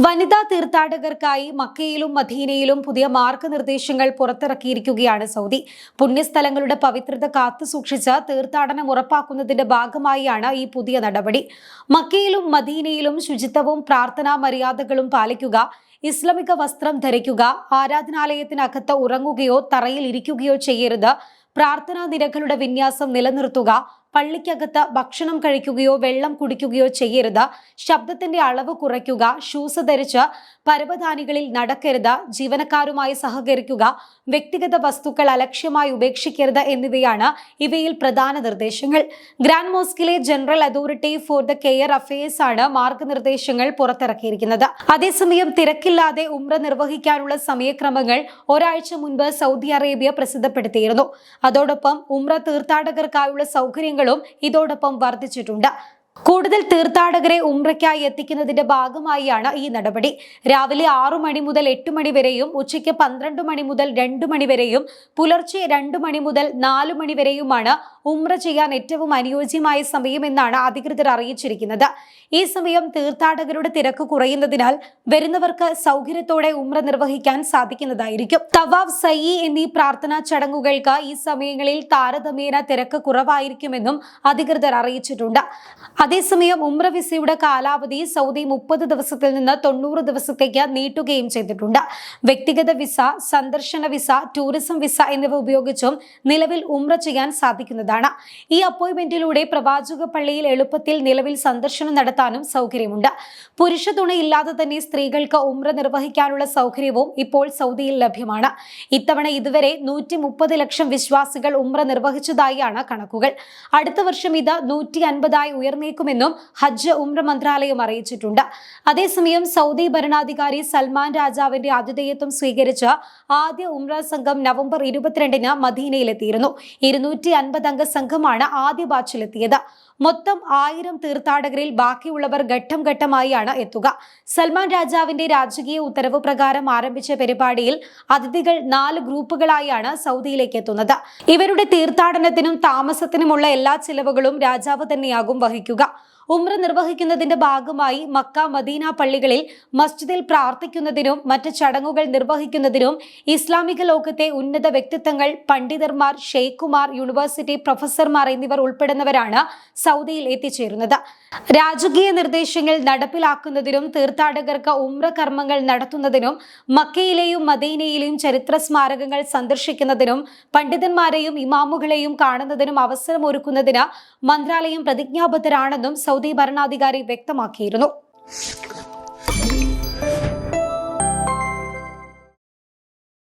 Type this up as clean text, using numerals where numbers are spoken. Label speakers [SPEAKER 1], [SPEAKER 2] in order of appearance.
[SPEAKER 1] വനിതാ തീർത്ഥാടകർക്കായി മക്കയിലും മദീനയിലും പുതിയ മാർഗനിർദ്ദേശങ്ങൾ പുറത്തിറക്കിയിരിക്കുകയാണ് സൗദി. പുണ്യസ്ഥലങ്ങളുടെ പവിത്രത കാത്തുസൂക്ഷിച്ച് തീർത്ഥാടനം ഉറപ്പാക്കുന്നതിന്റെ ഭാഗമായാണ് ഈ പുതിയ നടപടി. മക്കയിലും മദീനയിലും ശുചിത്വവും പ്രാർത്ഥനാ മര്യാദകളും പാലിക്കുക, ഇസ്ലാമിക വസ്ത്രം ധരിക്കുക, ആരാധനാലയത്തിനകത്ത് ഉറങ്ങുകയോ തറയിൽ ഇരിക്കുകയോ ചെയ്യരുത്, പ്രാർത്ഥനാ നിരകളുടെ വിന്യാസം നിലനിർത്തുക, പള്ളിക്കകത്ത് ഭക്ഷണം കഴിക്കുകയോ വെള്ളം കുടിക്കുകയോ ചെയ്യരുത്, ശബ്ദത്തിന്റെ അളവ് കുറയ്ക്കുക, ഷൂസ് ധരിച്ച് പരവതാനികളിൽ നടക്കരുത്, ജീവനക്കാരുമായി സഹകരിക്കുക, വ്യക്തിഗത വസ്തുക്കൾ അലക്ഷ്യമായി ഉപേക്ഷിക്കരുത് എന്നിവയാണ് ഇവയിൽ പ്രധാന നിർദ്ദേശങ്ങൾ. ഗ്രാൻഡ് മോസ്കിലെ General Authority for the Care Affairs ആണ് മാർഗനിർദ്ദേശങ്ങൾ പുറത്തിറക്കിയിരിക്കുന്നത്. അതേസമയം തിരക്കില്ലാതെ ഉംറ നിർവഹിക്കാനുള്ള സമയക്രമങ്ങൾ ഒരാഴ്ച മുൻപ് സൗദി അറേബ്യ പ്രസിദ്ധപ്പെടുത്തിയിരുന്നു. അതോടൊപ്പം ഉംറ തീർത്ഥാടകർക്കായുള്ള സൗകര്യങ്ങളും ഇതോടൊപ്പം വർദ്ധിച്ചിട്ടുണ്ട്. കൂടുതൽ തീർത്ഥാടകരെ ഉംറയ്ക്കായി എത്തിക്കുന്നതിന്റെ ഭാഗമായാണ് ഈ നടപടി. രാവിലെ 6 മണി മുതൽ 8 മണി വരെയും ഉച്ചയ്ക്ക് 12 മണി മുതൽ 2 മണി വരെയും പുലർച്ചെ 2 മണി മുതൽ 4 മണി വരെയുമാണ് ഉംറ ചെയ്യാൻ ഏറ്റവും അനുയോജ്യമായ സമയമെന്നാണ് അധികൃതർ അറിയിച്ചിരിക്കുന്നത്. ഈ സമയം തീർത്ഥാടകരുടെ തിരക്ക് കുറയുന്നതിനാൽ വരുന്നവർക്ക് സൗകര്യത്തോടെ ഉംറ നിർവഹിക്കാൻ സാധിക്കുന്നതായിരിക്കും. തവാഫ്, സഈ എന്നീ പ്രാർത്ഥനാ ചടങ്ങുകൾക്ക് ഈ സമയങ്ങളിൽ താരതമ്യേന തിരക്ക് കുറവായിരിക്കുമെന്നും അധികൃതർ അറിയിച്ചിട്ടുണ്ട്. അതേസമയം ഉംറ വിസയുടെ കാലാവധി സൗദി 30 ദിവസത്തിൽ നിന്ന് 90 ദിവസത്തേക്ക് നീട്ടുകയും ചെയ്തിട്ടുണ്ട്. വ്യക്തിഗത വിസ, സന്ദർശന വിസ, ടൂറിസം വിസ എന്നിവ ഉപയോഗിച്ചും നിലവിൽ ഉംറ ചെയ്യാൻ സാധിക്കുന്നതാണ്. ഈ അപ്പോയിന്റ്മെന്റിലൂടെ പ്രവാചക പള്ളിയിൽ എളുപ്പത്തിൽ നിലവിൽ സന്ദർശനം നടത്താനും സൗകര്യമുണ്ട്. പുരുഷ തുണയില്ലാതെ തന്നെ സ്ത്രീകൾക്ക് ഉംറ നിർവഹിക്കാനുള്ള സൗകര്യവും ഇപ്പോൾ സൗദിയിൽ ലഭ്യമാണ്. ഇത്തവണ ഇതുവരെ 130 ലക്ഷം വിശ്വാസികൾ ഉംറ നിർവഹിച്ചതായാണ് കണക്കുകൾ. അടുത്ത വർഷം ഇത് 150 ഉയർന്നേക്കുമെന്നും ഹജ്ജ് ഉംറ മന്ത്രാലയം അറിയിച്ചിട്ടുണ്ട്. അതേസമയം സൗദി ഭരണാധികാരി സൽമാൻ രാജാവിന്റെ ആതിഥേയത്വം സ്വീകരിച്ച ആദ്യ ഉംറ സംഘം നവംബർ 22 മദീനയിലെത്തിയിരുന്നു. 250 അംഗ സംഘമാണ് ആദ്യ ബാച്ചിലെത്തിയത്. മൊത്തം 1000 തീർത്ഥാടകരിൽ ബാക്കിയുള്ളവർ ഘട്ടം ഘട്ടമായാണ് എത്തുക. സൽമാൻ രാജാവിന്റെ രാജകീയ ഉത്തരവ് പ്രകാരം ആരംഭിച്ച പരിപാടിയിൽ അതിഥികൾ 4 ഗ്രൂപ്പുകളായാണ് സൗദിയിലേക്ക് എത്തുന്നത്. ഇവരുടെ തീർത്ഥാടനത്തിനും താമസത്തിനുമുള്ള എല്ലാ ചിലവുകളും രാജാവ് തന്നെയാകും വഹിക്കുക. ഉംറ നിർവഹിക്കുന്നതിന്റെ ഭാഗമായി മക്ക, മദീന പള്ളികളിൽ മസ്ജിദിൽ പ്രാർത്ഥിക്കുന്നതിനും മറ്റ് ചടങ്ങുകൾ നിർവഹിക്കുന്നതിനും ഇസ്ലാമിക ലോകത്തെ ഉന്നത വ്യക്തിത്വങ്ങൾ, പണ്ഡിതന്മാർ, ഷെയ്ഖുമാർ, യൂണിവേഴ്സിറ്റി പ്രൊഫസർമാർ എന്നിവർ ഉൾപ്പെടുന്നവരാണ് സൗദിയിൽ എത്തിച്ചേരുന്നത്. രാജകീയ നിർദ്ദേശങ്ങൾ നടപ്പിലാക്കുന്നതിനും തീർത്ഥാടകർക്ക് ഉംറ കർമ്മങ്ങൾ നടത്തുന്നതിനും മക്കയിലെയും മദീനയിലെയും ചരിത്ര സ്മാരകങ്ങൾ സന്ദർശിക്കുന്നതിനും പണ്ഡിതന്മാരെയും ഇമാമുകളെയും കാണുന്നതിനും അവസരമൊരുക്കുന്നതിന് മന്ത്രാലയം പ്രതിജ്ഞാബദ്ധരാണെന്നും സൗദി ഭരണാധികാരി വ്യക്തമാക്കിയിരുന്നു.